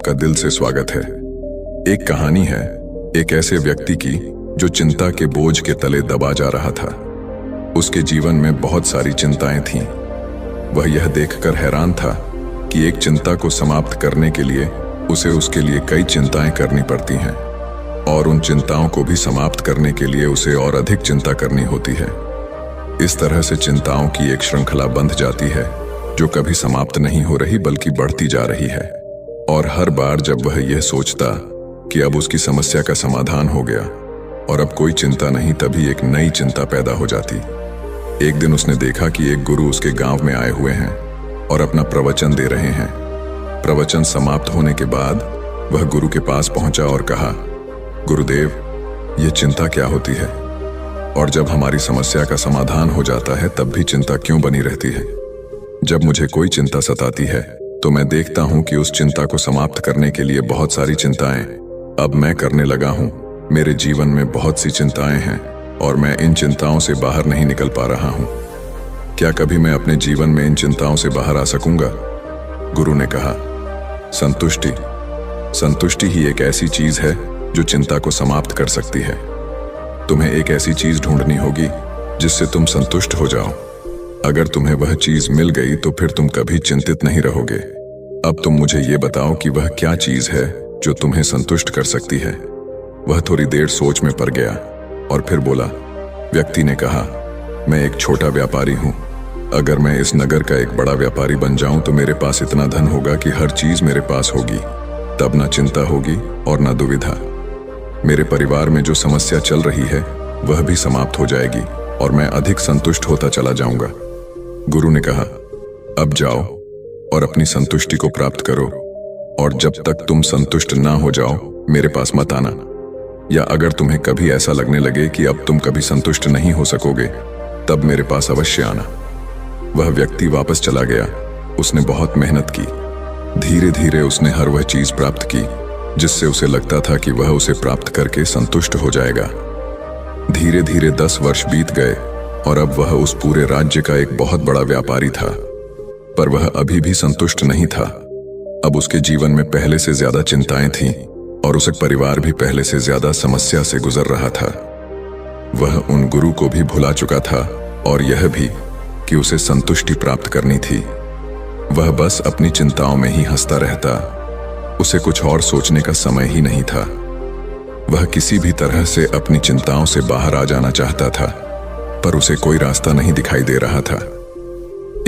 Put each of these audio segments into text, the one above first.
का दिल से स्वागत है। एक कहानी है एक ऐसे व्यक्ति की जो चिंता के बोझ के तले दबा जा रहा था। उसके जीवन में बहुत सारी चिंताएं थीं। वह यह देखकर हैरान था कि एक चिंता को समाप्त करने के लिए उसे उसके लिए कई चिंताएं करनी पड़ती हैं और उन चिंताओं को भी समाप्त करने के लिए उसे और अधिक चिंता करनी होती है। इस तरह से चिंताओं की एक श्रृंखला बंध जाती है जो कभी समाप्त नहीं हो रही बल्कि बढ़ती जा रही है। और हर बार जब वह यह सोचता कि अब उसकी समस्या का समाधान हो गया और अब कोई चिंता नहीं, तभी एक नई चिंता पैदा हो जाती। एक दिन उसने देखा कि एक गुरु उसके गांव में आए हुए हैं और अपना प्रवचन दे रहे हैं। प्रवचन समाप्त होने के बाद वह गुरु के पास पहुंचा और कहा, गुरुदेव, ये चिंता क्या होती है? और जब हमारी समस्या का समाधान हो जाता है तब भी चिंता क्यों बनी रहती है? जब मुझे कोई चिंता सताती है तो मैं देखता हूं कि उस चिंता को समाप्त करने के लिए बहुत सारी चिंताएं अब मैं करने लगा हूं। मेरे जीवन में बहुत सी चिंताएं हैं और मैं इन चिंताओं से बाहर नहीं निकल पा रहा हूं। क्या कभी मैं अपने जीवन में इन चिंताओं से बाहर आ सकूंगा? गुरु ने कहा, संतुष्टि। संतुष्टि ही एक ऐसी चीज है जो चिंता को समाप्त कर सकती है। तुम्हें एक ऐसी चीज ढूंढनी होगी जिससे तुम संतुष्ट हो जाओ। अगर तुम्हें वह चीज मिल गई तो फिर तुम कभी चिंतित नहीं रहोगे। अब तुम मुझे ये बताओ कि वह क्या चीज है जो तुम्हें संतुष्ट कर सकती है। वह थोड़ी देर सोच में पड़ गया और फिर बोला। व्यक्ति ने कहा, मैं एक छोटा व्यापारी हूं। अगर मैं इस नगर का एक बड़ा व्यापारी बन जाऊं तो मेरे पास इतना धन होगा कि हर चीज मेरे पास होगी। तब न चिंता होगी और न दुविधा। मेरे परिवार में जो समस्या चल रही है वह भी समाप्त हो जाएगी और मैं अधिक संतुष्ट होता चला जाऊंगा। गुरु ने कहा, अब जाओ और अपनी संतुष्टि को प्राप्त करो, और जब तक तुम संतुष्ट ना हो जाओ मेरे पास मत आना। या अगर तुम्हें कभी ऐसा लगने लगे कि अब तुम कभी संतुष्ट नहीं हो सकोगे तब मेरे पास अवश्य आना। वह व्यक्ति वापस चला गया। उसने बहुत मेहनत की। धीरे धीरे उसने हर वह चीज प्राप्त की जिससे उसे लगता था कि वह उसे प्राप्त करके संतुष्ट हो जाएगा। धीरे धीरे 10 वर्ष बीत गए और अब वह उस पूरे राज्य का एक बहुत बड़ा व्यापारी था। पर वह अभी भी संतुष्ट नहीं था। अब उसके जीवन में पहले से ज्यादा चिंताएं थीं और उसका परिवार भी पहले से ज्यादा समस्या से गुजर रहा था। वह उन गुरु को भी भुला चुका था और यह भी कि उसे संतुष्टि प्राप्त करनी थी। वह बस अपनी चिंताओं में ही हंसता रहता। उसे कुछ और सोचने का समय ही नहीं था। वह किसी भी तरह से अपनी चिंताओं से बाहर आ जाना चाहता था, पर उसे कोई रास्ता नहीं दिखाई दे रहा था।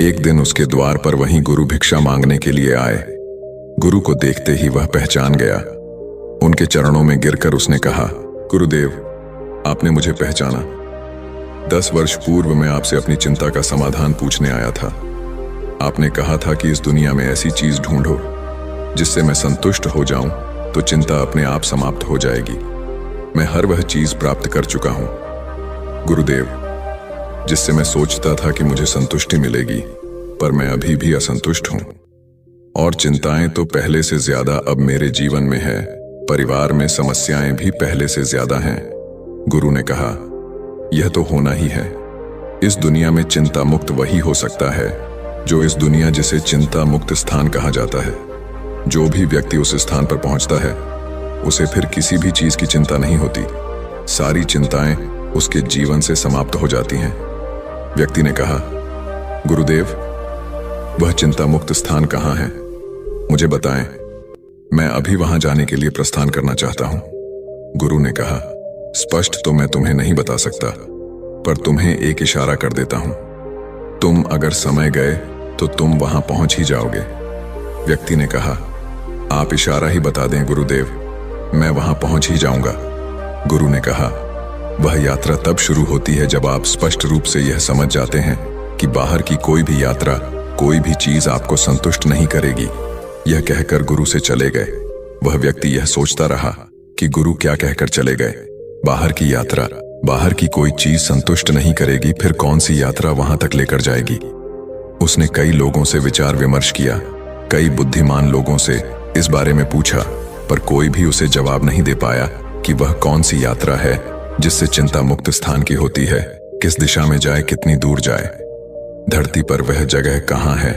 एक दिन उसके द्वार पर वहीं गुरु भिक्षा मांगने के लिए आए। गुरु को देखते ही वह पहचान गया। उनके चरणों में गिरकर उसने कहा, गुरुदेव, आपने मुझे पहचाना। 10 वर्ष पूर्व मैं आपसे अपनी चिंता का समाधान पूछने आया था। आपने कहा था कि इस दुनिया में ऐसी चीज ढूंढो जिससे मैं संतुष्ट हो जाऊं तो चिंता अपने आप समाप्त हो जाएगी। मैं हर वह चीज प्राप्त कर चुका हूं गुरुदेव, जिससे मैं सोचता था कि मुझे संतुष्टि मिलेगी, पर मैं अभी भी असंतुष्ट हूं। और चिंताएं तो पहले से ज्यादा अब मेरे जीवन में है। परिवार में समस्याएं भी पहले से ज्यादा हैं। गुरु ने कहा, यह तो होना ही है। इस दुनिया में चिंता मुक्त वही हो सकता है जो इस दुनिया जिसे चिंता मुक्त स्थान कहा जाता है। जो भी व्यक्ति उस स्थान पर पहुंचता है उसे फिर किसी भी चीज की चिंता नहीं होती। सारी चिंताएं उसके जीवन से समाप्त हो जाती हैं। व्यक्ति ने कहा, गुरुदेव, वह चिंता मुक्त स्थान कहाँ है? मुझे बताएं, मैं अभी वहां जाने के लिए प्रस्थान करना चाहता हूं। गुरु ने कहा, स्पष्ट तो मैं तुम्हें नहीं बता सकता, पर तुम्हें एक इशारा कर देता हूं। तुम अगर समय गए तो तुम वहां पहुंच ही जाओगे। व्यक्ति ने कहा, आप इशारा ही बता दें गुरुदेव, मैं वहां पहुंच ही जाऊंगा। गुरु ने कहा, वह यात्रा तब शुरू होती है जब आप स्पष्ट रूप से यह समझ जाते हैं कि बाहर की कोई भी यात्रा, कोई भी चीज आपको संतुष्ट नहीं करेगी। यह कहकर गुरु से चले गए। वह व्यक्ति यह सोचता रहा कि गुरु क्या कहकर चले गए। बाहर की यात्रा, बाहर की कोई चीज संतुष्ट नहीं करेगी, फिर कौन सी यात्रा वहां तक लेकर जाएगी? उसने कई लोगों से विचार विमर्श किया, कई बुद्धिमान लोगों से इस बारे में पूछा, पर कोई भी उसे जवाब नहीं दे पाया कि वह कौन सी यात्रा है जिससे चिंता मुक्त स्थान की होती है, किस दिशा में जाए, कितनी दूर जाए। धरती पर वह जगह कहाँ है,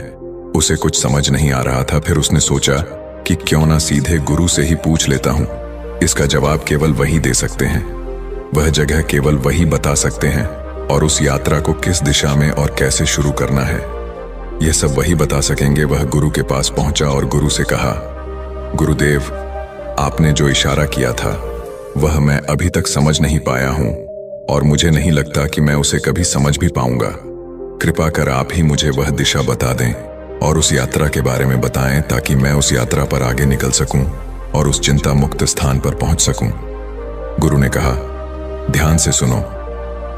उसे कुछ समझ नहीं आ रहा था। फिर उसने सोचा कि क्यों ना सीधे गुरु से ही पूछ लेता हूं। इसका जवाब केवल वही दे सकते हैं, वह जगह केवल वही बता सकते हैं, और उस यात्रा को किस दिशा में और कैसे शुरू करना है यह सब वही बता सकेंगे। वह गुरु के पास पहुंचा और गुरु से कहा, गुरुदेव, आपने जो इशारा किया था वह मैं अभी तक समझ नहीं पाया हूं और मुझे नहीं लगता कि मैं उसे कभी समझ भी पाऊंगा। कृपा कर आप ही मुझे वह दिशा बता दें और उस यात्रा के बारे में बताएं ताकि मैं उस यात्रा पर आगे निकल सकूं और उस चिंता मुक्त स्थान पर पहुंच सकूं। गुरु ने कहा, ध्यान से सुनो,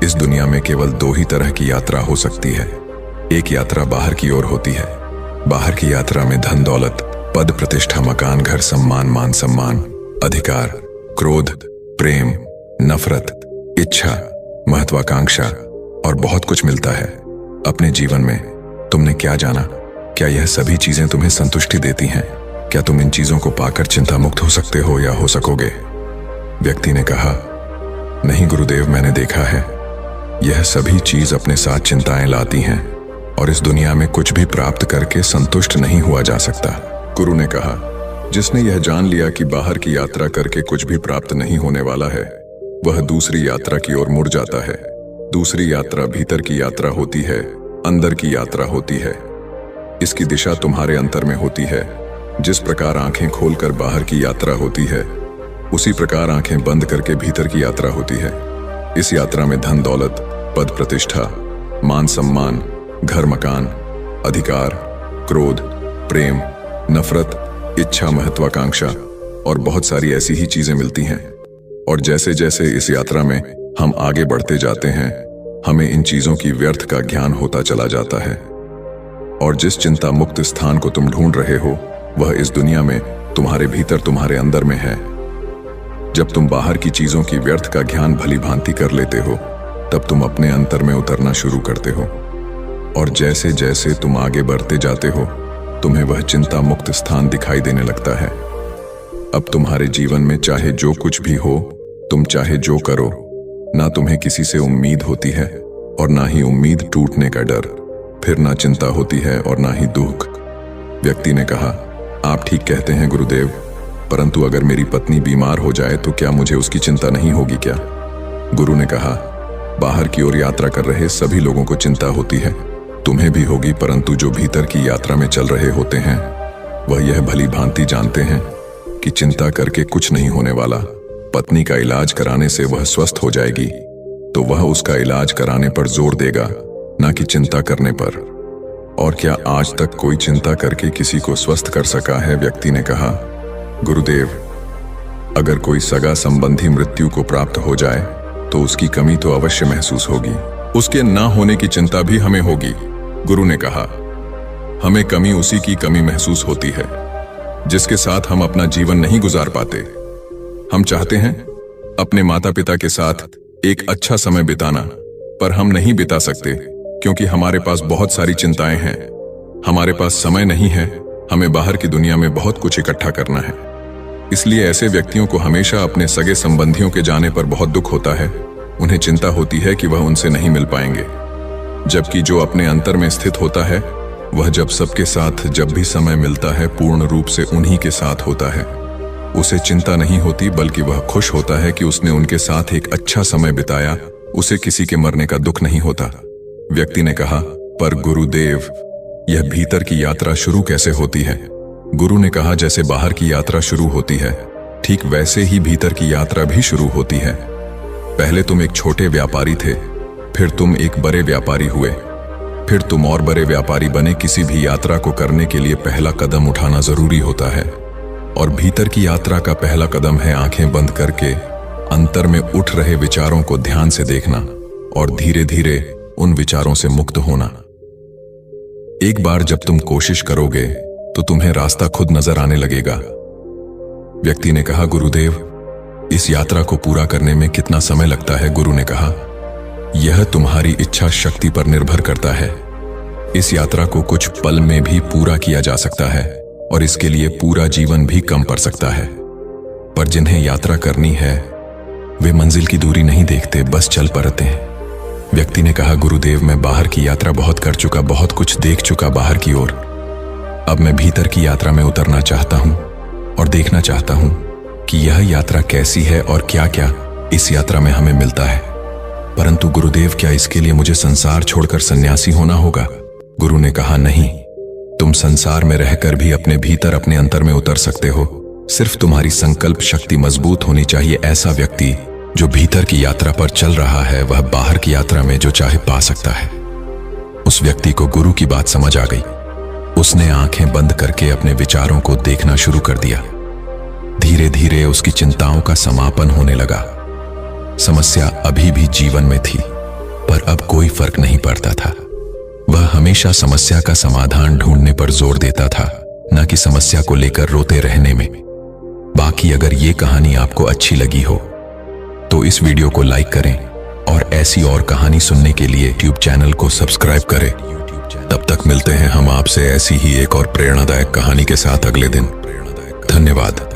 इस दुनिया में केवल दो ही तरह की यात्रा हो सकती है। एक यात्रा बाहर की ओर होती है। बाहर की यात्रा में धन दौलत, पद प्रतिष्ठा, मकान, घर, सम्मान, मान सम्मान, अधिकार, क्रोध, प्रेम, नफरत, इच्छा, महत्वाकांक्षा और बहुत कुछ मिलता है। अपने जीवन में तुमने क्या जाना? क्या यह सभी चीजें तुम्हें संतुष्टि देती हैं? क्या तुम इन चीजों को पाकर चिंता मुक्त हो सकते हो या हो सकोगे? व्यक्ति ने कहा, नहीं गुरुदेव, मैंने देखा है यह सभी चीज अपने साथ चिंताएं लाती हैं और इस दुनिया में कुछ भी प्राप्त करके संतुष्ट नहीं हुआ जा सकता। गुरु ने कहा, जिसने यह जान लिया कि बाहर की यात्रा करके कुछ भी प्राप्त नहीं होने वाला है, वह दूसरी यात्रा की ओर मुड़ जाता है। दूसरी यात्रा भीतर की यात्रा होती है, अंदर की यात्रा होती है। इसकी दिशा तुम्हारे अंतर में होती है। जिस प्रकार आंखें खोलकर बाहर की यात्रा होती है, उसी प्रकार आंखें बंद करके भीतर की यात्रा होती है। इस यात्रा में धन दौलत, पद प्रतिष्ठा, मान सम्मान, घर मकान, अधिकार, क्रोध, प्रेम, नफरत, इच्छा, महत्वाकांक्षा और बहुत सारी ऐसी ही चीजें मिलती हैं। और जैसे जैसे इस यात्रा में हम आगे बढ़ते जाते हैं, हमें इन चीजों की व्यर्थ का ज्ञान होता चला जाता है। और जिस चिंता मुक्त स्थान को तुम ढूंढ रहे हो, वह इस दुनिया में तुम्हारे भीतर, तुम्हारे अंदर में है। जब तुम बाहर की चीजों की व्यर्थ का ज्ञान भली भांति कर लेते हो, तब तुम अपने अंतर में उतरना शुरू करते हो। और जैसे जैसे तुम आगे बढ़ते जाते हो, तुम्हें वह चिंता मुक्त स्थान दिखाई देने लगता है। अब तुम्हारे जीवन में चाहे जो कुछ भी हो, तुम चाहे जो करो, ना तुम्हें किसी से उम्मीद होती है और ना ही उम्मीद टूटने का डर। फिर ना चिंता होती है और ना ही दुख। व्यक्ति ने कहा, आप ठीक कहते हैं गुरुदेव, परंतु अगर मेरी पत्नी बीमार हो जाए तो क्या मुझे उसकी चिंता नहीं होगी क्या? गुरु ने कहा, बाहर की ओर यात्रा कर रहे सभी लोगों को चिंता होती है, तुम्हें भी होगी, परंतु जो भीतर की यात्रा में चल रहे होते हैं वह यह भली भांति जानते हैं कि चिंता करके कुछ नहीं होने वाला। पत्नी का इलाज कराने से वह स्वस्थ हो जाएगी, तो वह उसका इलाज कराने पर जोर देगा, ना कि चिंता करने पर। और क्या आज तक कोई चिंता करके किसी को स्वस्थ कर सका है? व्यक्ति ने कहा, गुरुदेव, अगर कोई सगा संबंधी मृत्यु को प्राप्त हो जाए तो उसकी कमी तो अवश्य महसूस होगी। उसके ना होने की चिंता भी हमें होगी। गुरु ने कहा, हमें कमी उसी की कमी महसूस होती है जिसके साथ हम अपना जीवन नहीं गुजार पाते। हम चाहते हैं अपने माता पिता के साथ एक अच्छा समय बिताना, पर हम नहीं बिता सकते क्योंकि हमारे पास बहुत सारी चिंताएं हैं। हमारे पास समय नहीं है, हमें बाहर की दुनिया में बहुत कुछ इकट्ठा करना है। इसलिए ऐसे व्यक्तियों को हमेशा अपने सगे संबंधियों के जाने पर बहुत दुख होता है। उन्हें चिंता होती है कि वह उनसे नहीं मिल पाएंगे, जबकि जो अपने अंतर में स्थित होता है, वह जब सबके साथ जब भी समय मिलता है पूर्ण रूप से उन्हीं के साथ होता है। उसे चिंता नहीं होती, बल्कि वह खुश होता है कि उसने उनके साथ एक अच्छा समय बिताया। उसे किसी के मरने का दुख नहीं होता। व्यक्ति ने कहा, पर गुरुदेव, यह भीतर की यात्रा शुरू कैसे होती है? गुरु ने कहा, जैसे बाहर की यात्रा शुरू होती है, ठीक वैसे ही भीतर की यात्रा भी शुरू होती है। पहले तुम एक छोटे व्यापारी थे, फिर तुम एक बड़े व्यापारी हुए, फिर तुम और बड़े व्यापारी बने। किसी भी यात्रा को करने के लिए पहला कदम उठाना जरूरी होता है, और भीतर की यात्रा का पहला कदम है आंखें बंद करके अंतर में उठ रहे विचारों को ध्यान से देखना और धीरे धीरे उन विचारों से मुक्त होना। एक बार जब तुम कोशिश करोगे तो तुम्हें रास्ता खुद नजर आने लगेगा। व्यक्ति ने कहा, गुरुदेव, इस यात्रा को पूरा करने में कितना समय लगता है? गुरु ने कहा, यह तुम्हारी इच्छा शक्ति पर निर्भर करता है। इस यात्रा को कुछ पल में भी पूरा किया जा सकता है और इसके लिए पूरा जीवन भी कम पड़ सकता है। पर जिन्हें यात्रा करनी है वे मंजिल की दूरी नहीं देखते, बस चल पड़ते हैं। व्यक्ति ने कहा, गुरुदेव, मैं बाहर की यात्रा बहुत कर चुका, बहुत कुछ देख चुका बाहर की ओर। अब मैं भीतर की यात्रा में उतरना चाहता हूं। और देखना चाहता हूं कि यह यात्रा कैसी है और क्या क्या इस यात्रा में हमें मिलता है। परंतु गुरुदेव, क्या इसके लिए मुझे संसार छोड़कर सन्यासी होना होगा? गुरु ने कहा, नहीं, तुम संसार में रहकर भी अपने भीतर, अपने अंतर में उतर सकते हो। सिर्फ तुम्हारी संकल्प शक्ति मजबूत होनी चाहिए। ऐसा व्यक्ति जो भीतर की यात्रा पर चल रहा है, वह बाहर की यात्रा में जो चाहे पा सकता है। उस व्यक्ति को गुरु की बात समझ आ गई। उसने आंखें बंद करके अपने विचारों को देखना शुरू कर दिया। धीरे धीरे उसकी चिंताओं का समापन होने लगा। समस्या अभी भी जीवन में थी, पर अब कोई फर्क नहीं पड़ता था। वह हमेशा समस्या का समाधान ढूंढने पर जोर देता था, न कि समस्या को लेकर रोते रहने में। बाकी अगर ये कहानी आपको अच्छी लगी हो तो इस वीडियो को लाइक करें और ऐसी और कहानी सुनने के लिए यूट्यूब चैनल को सब्सक्राइब करें। तब तक मिलते हैं हम आपसे ऐसी ही एक और प्रेरणादायक कहानी के साथ अगले दिन। धन्यवाद।